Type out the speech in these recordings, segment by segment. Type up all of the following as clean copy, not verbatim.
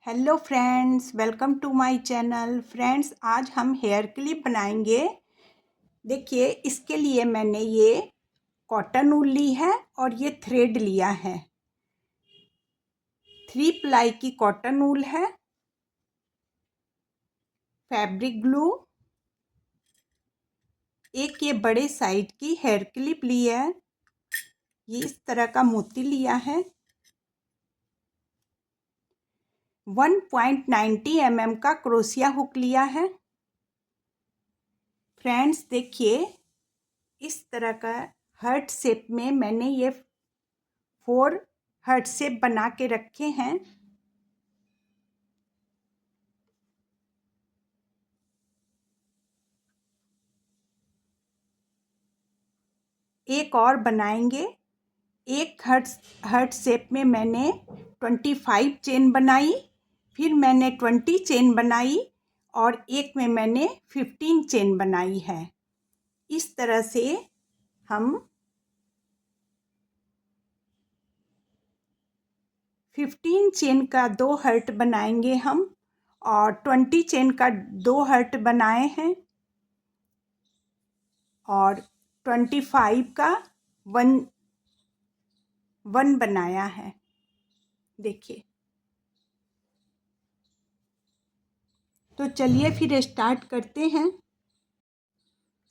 Hello friends, welcome to my channel. Friends, आज हम hair clip बनाएंगे। देखिए, इसके लिए मैंने ये कॉटन ऊल ली है और ये थ्रेड लिया है। 3 प्लाई की कॉटन ऊल है, फैब्रिक ग्लू, एक ये बड़े साइज की हेयर क्लिप ली है, ये इस तरह का मोती लिया है, 1.90 mm का क्रोशिया हुक लिया है। फ्रेंड्स देखिए, इस तरह का हार्ट शेप में मैंने ये 4 हार्ट शेप बना के रखे हैं। एक और बनाएंगे। एक हार्ट शेप में मैंने 25 चेन बनाई, फिर मैंने 20 चेन बनाई और एक में मैंने 15 चेन बनाई है। इस तरह से हम 15 चेन का 2 हार्ट बनाएंगे हम, और 20 चेन का 2 हार्ट बनाए हैं और 25 का वन बनाया है। देखिए, तो चलिए फिर स्टार्ट करते हैं।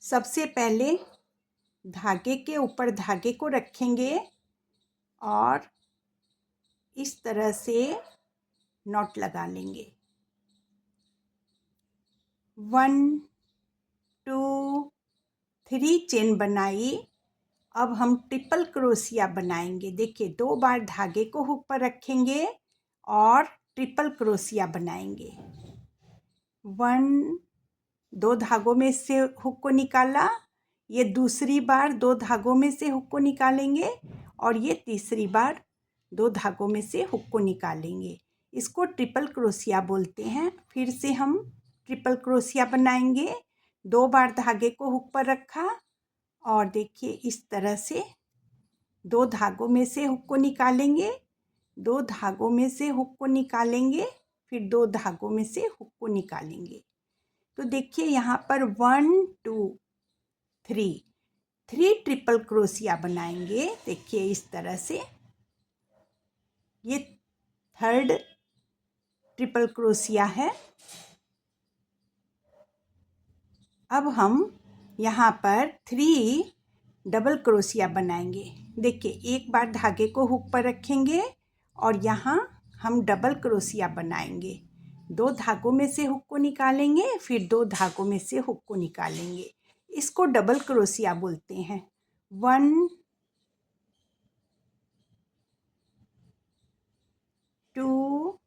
सबसे पहले धागे के ऊपर धागे को रखेंगे और इस तरह से नॉट लगा लेंगे। 1 2 3 चेन बनाई। अब हम ट्रिपल क्रोशिया बनाएंगे। देखिए, 2 बार धागे को हुक पर रखेंगे और ट्रिपल क्रोशिया बनाएंगे। 1 2 धागों में से हुक को निकाला, ये दूसरी बार 2 धागों में से हुक को निकालेंगे और ये तीसरी बार 2 धागों में से हुक को निकालेंगे। इसको ट्रिपल क्रोशिया बोलते हैं। फिर से हम ट्रिपल क्रोशिया बनाएंगे। 2 बार धागे को हुक पर रखा और देखिए, इस तरह से 2 धागों में से हुक को निकालेंगे, 2 धागों में से हुक को निकालेंगे, फिर 2 धागों में से हुक को निकालेंगे। तो देखिए, यहाँ पर 1 2 3 ट्रिपल क्रोशिया बनाएंगे। देखिए, इस तरह से ये 3rd ट्रिपल क्रोशिया है। अब हम यहाँ पर 3 डबल क्रोशिया बनाएंगे। देखिए, एक बार धागे को हुक पर रखेंगे और यहाँ हम डबल क्रोशिया बनाएंगे। 2 धागों में से हुक को निकालेंगे, फिर 2 धागों में से हुक को निकालेंगे। इसको डबल क्रोशिया बोलते हैं। 1 2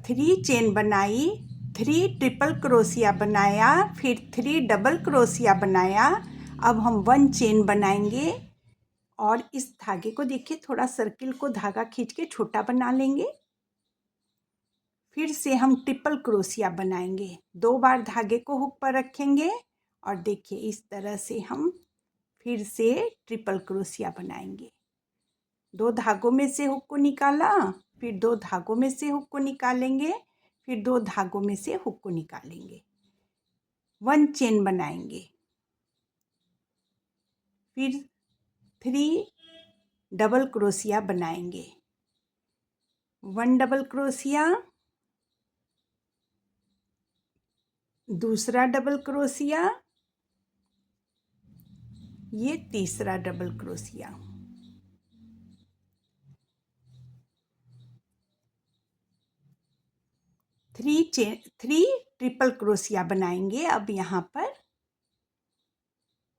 3 चेन बनाई, 3 ट्रिपल क्रोशिया बनाया, फिर 3 डबल क्रोशिया बनाया। अब हम 1 चेन बनाएंगे और इस धागे को देखिए, थोड़ा सर्किल को धागा खींच के छोटा बना लेंगे। फिर से हम ट्रिपल क्रोशिया बनाएंगे। 2 बार धागे को हुक पर रखेंगे और देखिए, इस तरह से हम फिर से ट्रिपल क्रोशिया बनाएंगे। 2 धागों में से हुक को निकाला, फिर 2 धागों में से हुक को निकालेंगे, फिर 2 धागों में से हुक को निकालेंगे। 1 चेन बनाएंगे, फिर 3 डबल क्रोशिया बनाएंगे। 1 डबल क्रोशिया, दूसरा डबल क्रोशिया, ये तीसरा डबल क्रोशिया। 3 ट्रिपल क्रोशिया बनाएंगे। अब यहाँ पर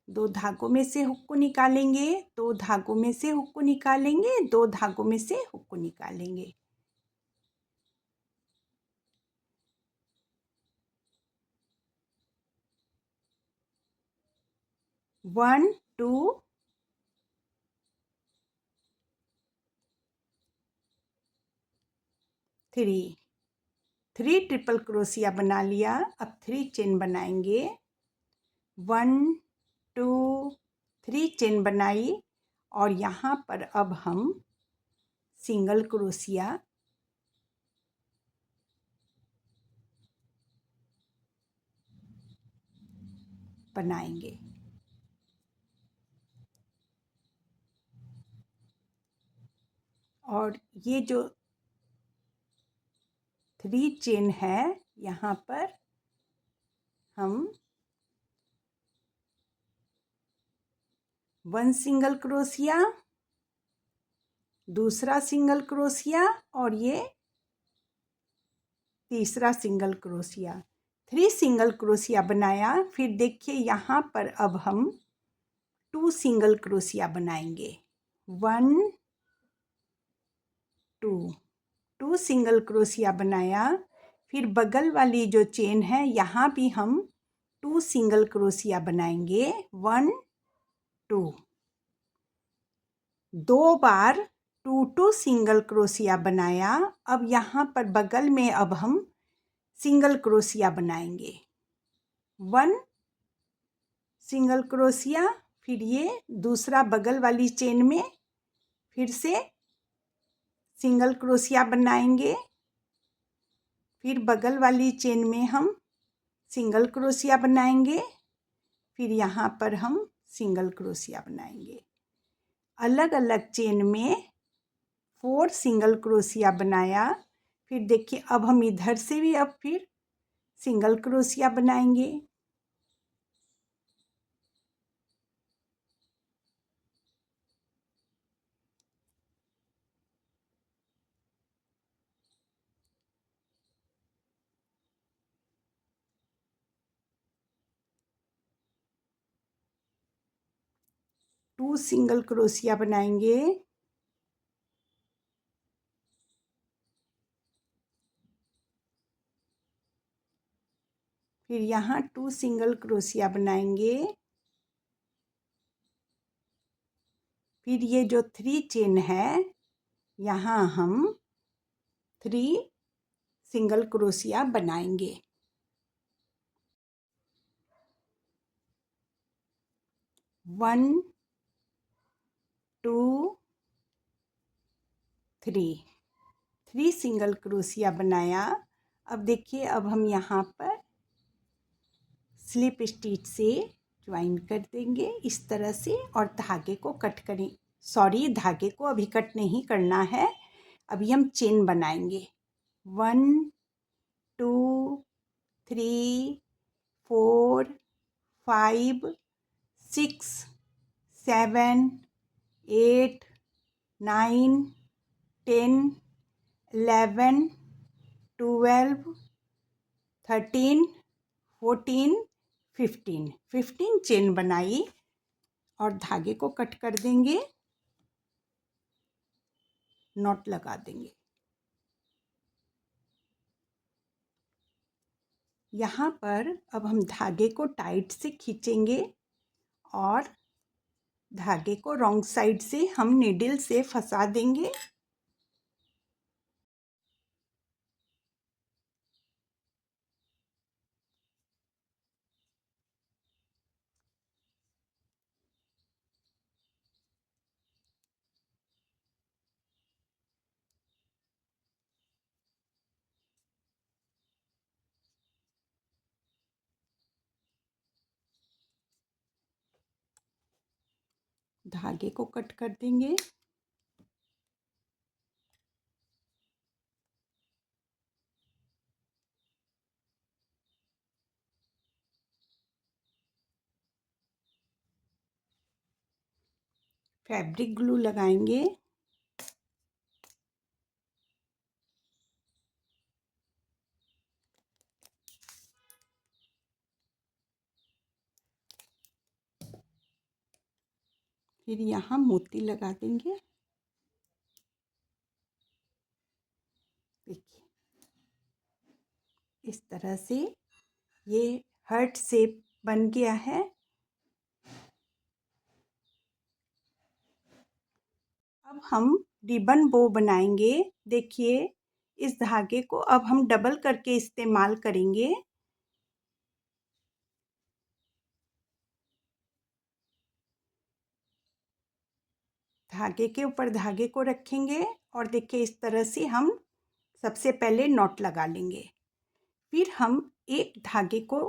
2 धागों में से हुक को निकालेंगे, 2 धागों में से हुक को निकालेंगे, 2 धागों में से हुक को निकालेंगे। One two three triple crochet बना लिया। अब 3 चेन बनाएंगे। 1 2 3 चेन बनाई और यहाँ पर अब हम सिंगल क्रोशिया बनाएंगे। और ये जो 3 चेन है यहाँ पर हम 1 सिंगल क्रोशिया, दूसरा सिंगल क्रोशिया और ये तीसरा सिंगल क्रोशिया, 3 सिंगल क्रोशिया बनाया। फिर देखिए यहाँ पर अब हम 2 सिंगल क्रोशिया बनाएंगे। 1 2 सिंगल क्रोशिया बनाया। फिर बगल वाली जो चेन है यहाँ भी हम 2 सिंगल क्रोशिया बनाएंगे। 1 2 2 बार 2 सिंगल क्रोशिया बनाया। अब यहाँ पर बगल में अब हम सिंगल क्रोशिया बनाएंगे। 1 सिंगल क्रोशिया, फिर ये दूसरा बगल वाली चेन में फिर से सिंगल क्रोशिया बनाएंगे। फिर बगल वाली चेन में हम सिंगल क्रोशिया बनाएंगे। फिर यहाँ पर हम सिंगल क्रोशिया बनाएंगे। अलग अलग चेन में 4 सिंगल क्रोशिया बनाया। फिर देखिए अब हम इधर से भी अब फिर सिंगल क्रोशिया बनाएंगे। टू सिंगल क्रोशिया बनाएंगे। फिर यहाँ 2 सिंगल क्रोशिया बनाएंगे। फिर ये जो 3 चेन है यहाँ हम 3 सिंगल क्रोशिया बनाएंगे। 1 2 3 सिंगल क्रोशिया बनाया। अब देखिए अब हम यहाँ पर स्लिप स्टिच से ज्वाइन कर देंगे इस तरह से और धागे को कट करें। सॉरी, धागे को अभी कट नहीं करना है, अभी हम चेन बनाएंगे। 1 2 3 4 5 6 7 8 9 10 11 12 13 14 15 चेन बनाई और धागे को कट कर देंगे, नॉट लगा देंगे। यहाँ पर अब हम धागे को टाइट से खींचेंगे और धागे को रॉन्ग साइड से हम नीडल से फंसा देंगे। धागे को कट कर देंगे। फैब्रिक ग्लू लगाएंगे। फिर यहाँ मोती लगा देंगे। देखिए इस तरह से ये हार्ट शेप बन गया है। अब हम रिबन बो बनाएंगे। देखिए इस धागे को अब हम डबल करके इस्तेमाल करेंगे। धागे के ऊपर धागे को रखेंगे और देखिए इस तरह से हम सबसे पहले नॉट लगा लेंगे। फिर हम एक धागे को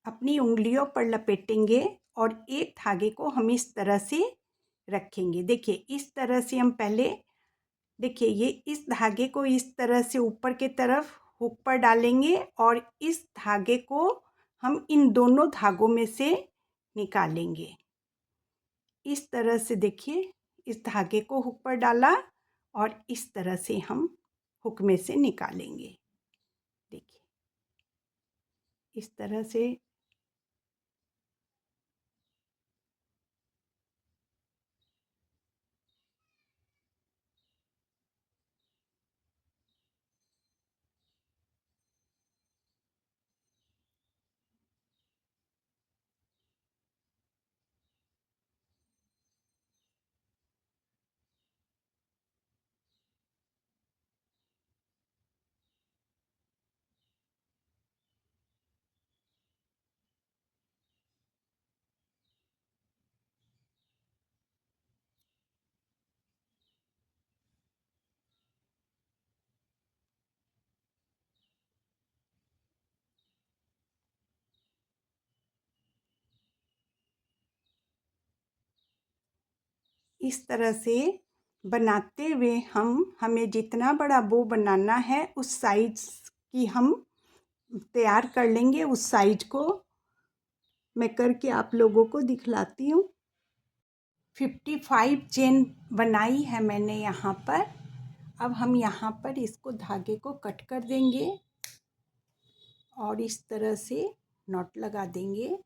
अपनी उंगलियों पर लपेटेंगे और एक धागे को हम इस तरह से रखेंगे। देखिए इस तरह से हम पहले, देखिए ये इस धागे को इस तरह से ऊपर के तरफ हुक पर डालेंगे और इस धागे को हम इन दोनों धागों में से निकालेंगे। इस तरह से देखिए इस धागे को हुक पर डाला और इस तरह से हम हुक में से निकालेंगे। देखिए इस तरह से इस तरह से बनाते हुए हमें जितना बड़ा बो बनाना है उस साइज की हम तैयार कर लेंगे। उस साइज को मैं करके आप लोगों को दिखलाती हूँ। 55 चेन बनाई है मैंने यहाँ पर। अब हम यहाँ पर इसको धागे को कट कर देंगे और इस तरह से नॉट लगा देंगे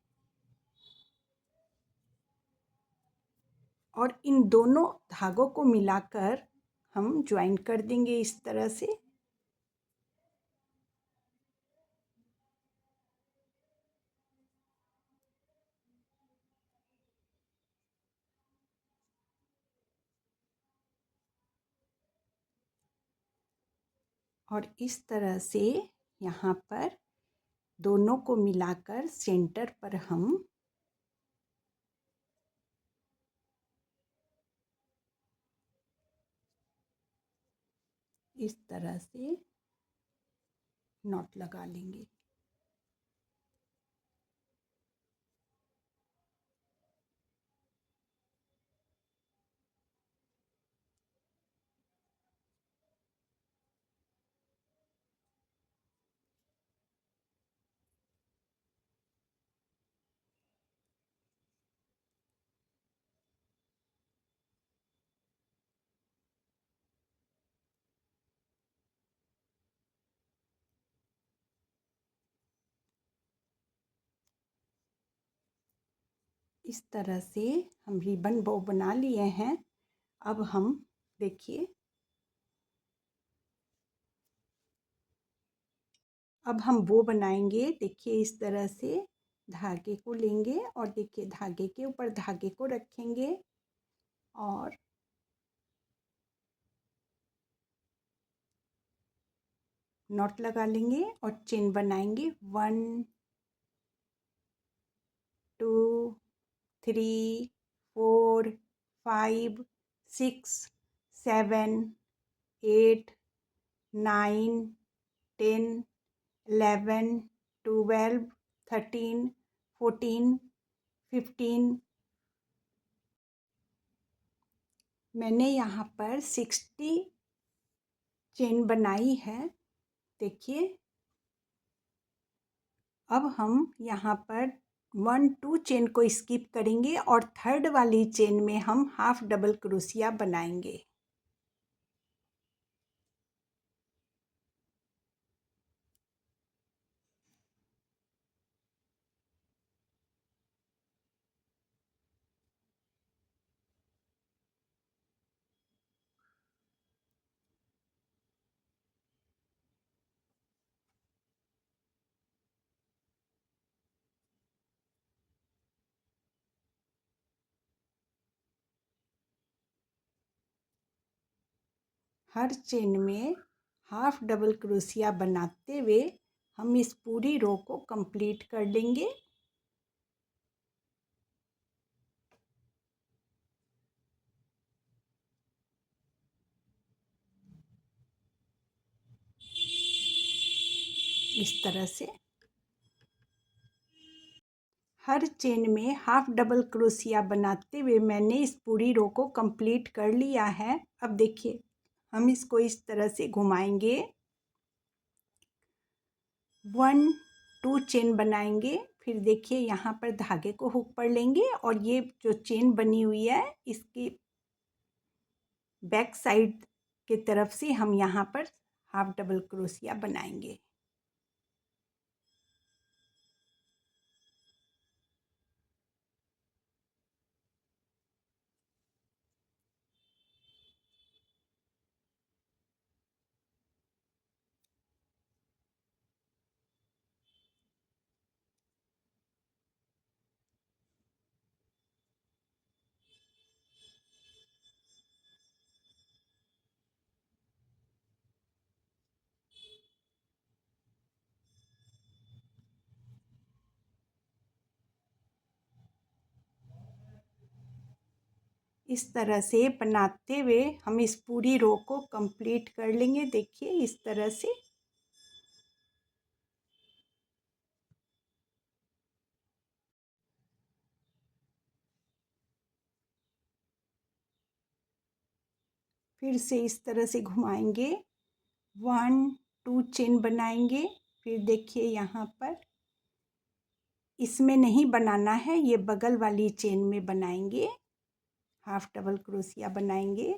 और इन दोनों धागों को मिलाकर हम ज्वाइन कर देंगे इस तरह से। और इस तरह से यहाँ पर दोनों को मिलाकर सेंटर पर हम इस तरह से नॉट लगा लेंगे। इस तरह से हम रिबन बो बना लिए हैं। अब हम देखिए, अब हम बो बनाएंगे। देखिए इस तरह से धागे को लेंगे और देखिए धागे के ऊपर धागे को रखेंगे और नॉट लगा लेंगे और चेन बनाएंगे। 1 2 3 4 5 6 7 8 9 10 11 12 13 14 15। मैंने यहाँ पर 60 चेन बनाई है। देखिए अब हम यहाँ पर 1 2 चेन को स्किप करेंगे और थर्ड वाली चेन में हम हाफ डबल क्रोशिया बनाएंगे। हर चेन में हाफ डबल क्रोशिया बनाते हुए हम इस पूरी रो को कंप्लीट कर लेंगे। इस तरह से हर चेन में हाफ डबल क्रोशिया बनाते हुए मैंने इस पूरी रो को कंप्लीट कर लिया है। अब देखिए हम इसको इस तरह से घुमाएंगे, 1 2 चेन बनाएंगे, फिर देखिए यहाँ पर धागे को हुक पर लेंगे और ये जो चेन बनी हुई है इसकी बैक साइड के तरफ से हम यहाँ पर हाफ डबल क्रोशिया बनाएंगे। इस तरह से बनाते हुए हम इस पूरी रो को कंप्लीट कर लेंगे। देखिए इस तरह से फिर से इस तरह से घुमाएंगे, 1 2 चेन बनाएंगे, फिर देखिए यहाँ पर इसमें नहीं बनाना है, ये बगल वाली चेन में बनाएंगे, हाफ डबल क्रोशिया बनाएंगे।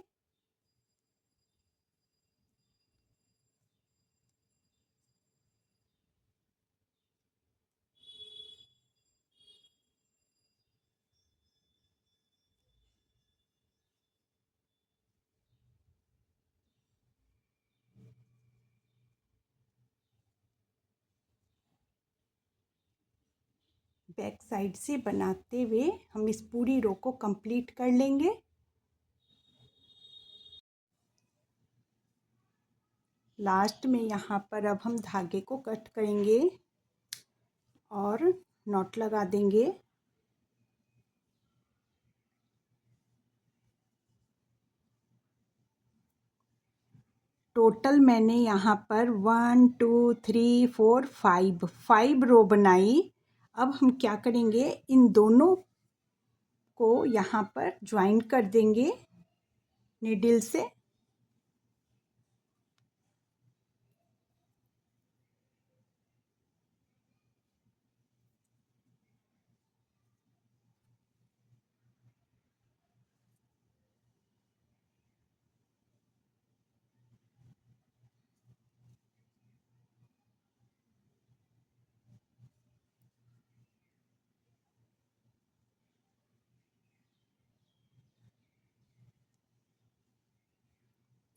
बैक साइड से बनाते हुए हम इस पूरी रो को कंप्लीट कर लेंगे। लास्ट में यहाँ पर अब हम धागे को कट करेंगे और नॉट लगा देंगे। टोटल मैंने यहाँ पर 1 2 3 4 5 रो बनाई। अब हम क्या करेंगे, इन दोनों को यहाँ पर ज्वाइन कर देंगे नीडल से।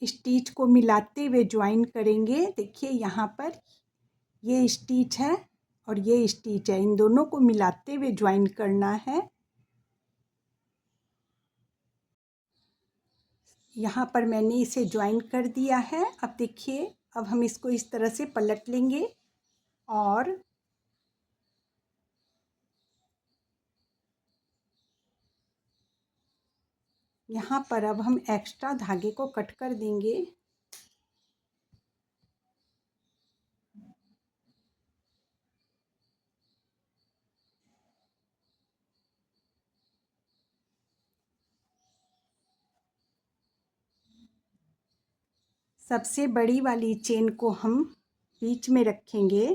स्टिच को मिलाते हुए ज्वाइन करेंगे। देखिए यहाँ पर ये स्टिच है और ये स्टिच है, इन दोनों को मिलाते हुए ज्वाइन करना है। यहाँ पर मैंने इसे ज्वाइन कर दिया है। अब देखिए अब हम इसको इस तरह से पलट लेंगे और यहाँ पर अब हम एक्स्ट्रा धागे को कट कर देंगे। सबसे बड़ी वाली चेन को हम बीच में रखेंगे।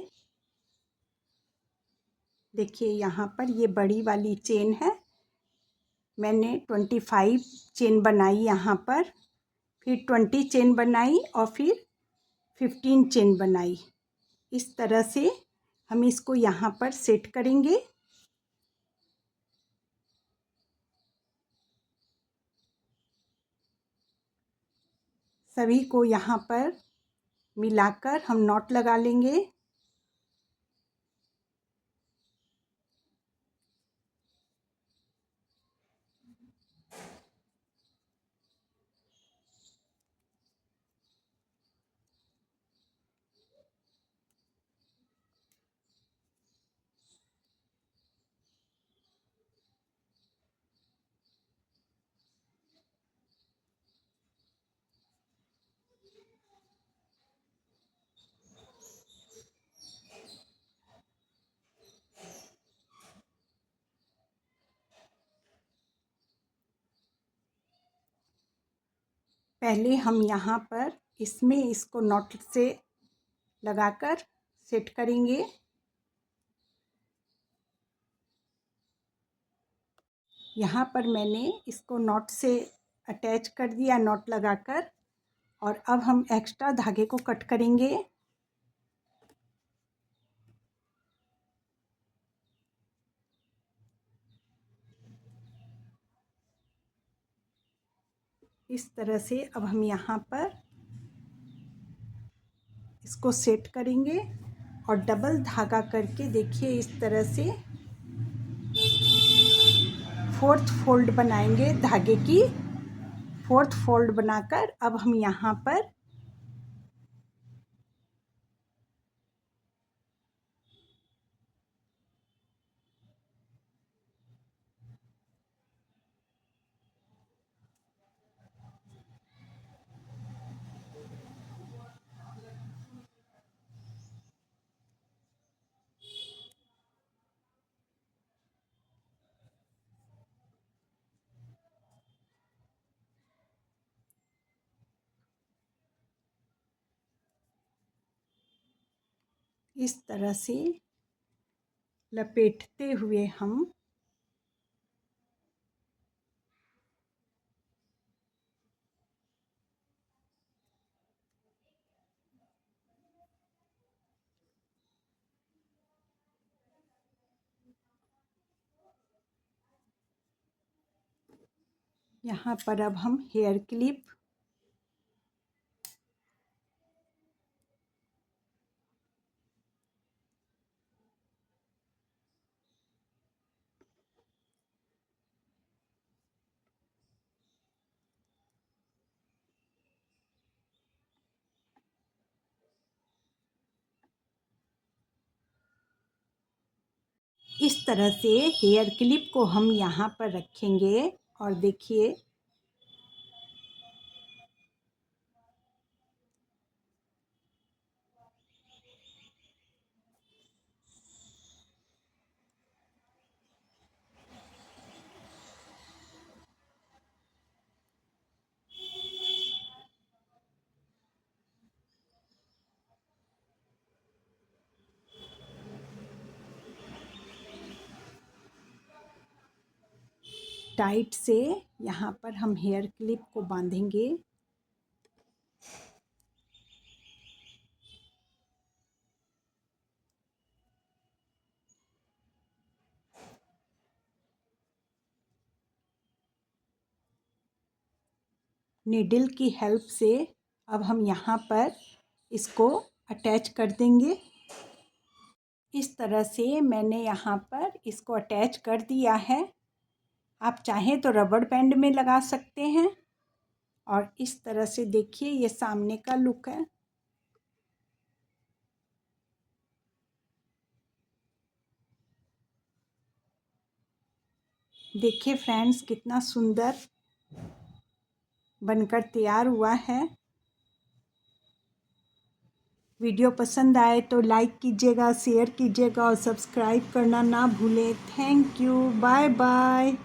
देखिए यहाँ पर ये बड़ी वाली चेन है, मैंने 25 चेन बनाई यहाँ पर, फिर 20 चेन बनाई और फिर 15 चेन बनाई। इस तरह से हम इसको यहाँ पर सेट करेंगे। सभी को यहाँ पर मिलाकर हम नॉट लगा लेंगे। पहले हम यहाँ पर इसमें इसको नॉट से लगाकर सेट करेंगे। यहाँ पर मैंने इसको नॉट से अटैच कर दिया नॉट लगाकर, और अब हम एक्स्ट्रा धागे को कट करेंगे। इस तरह से अब हम यहाँ पर इसको सेट करेंगे और डबल धागा करके देखिए इस तरह से फोर्थ फोल्ड बनाएंगे। धागे की फोर्थ फोल्ड बनाकर अब हम यहाँ पर इस तरह से लपेटते हुए हम यहाँ पर अब हम हेयर क्लिप इस तरह से हेयर क्लिप को हम यहाँ पर रखेंगे और देखिए टाइट से यहाँ पर हम हेयर क्लिप को बांधेंगे। नीडल की हेल्प से अब हम यहाँ पर इसको अटैच कर देंगे। इस तरह से मैंने यहाँ पर इसको अटैच कर दिया है। आप चाहें तो रबड़ बैंड में लगा सकते हैं। और इस तरह से देखिए ये सामने का लुक है। देखिए फ्रेंड्स कितना सुंदर बनकर तैयार हुआ है। वीडियो पसंद आए तो लाइक कीजिएगा, शेयर कीजिएगा और सब्सक्राइब करना ना भूलें। Thank you, bye bye.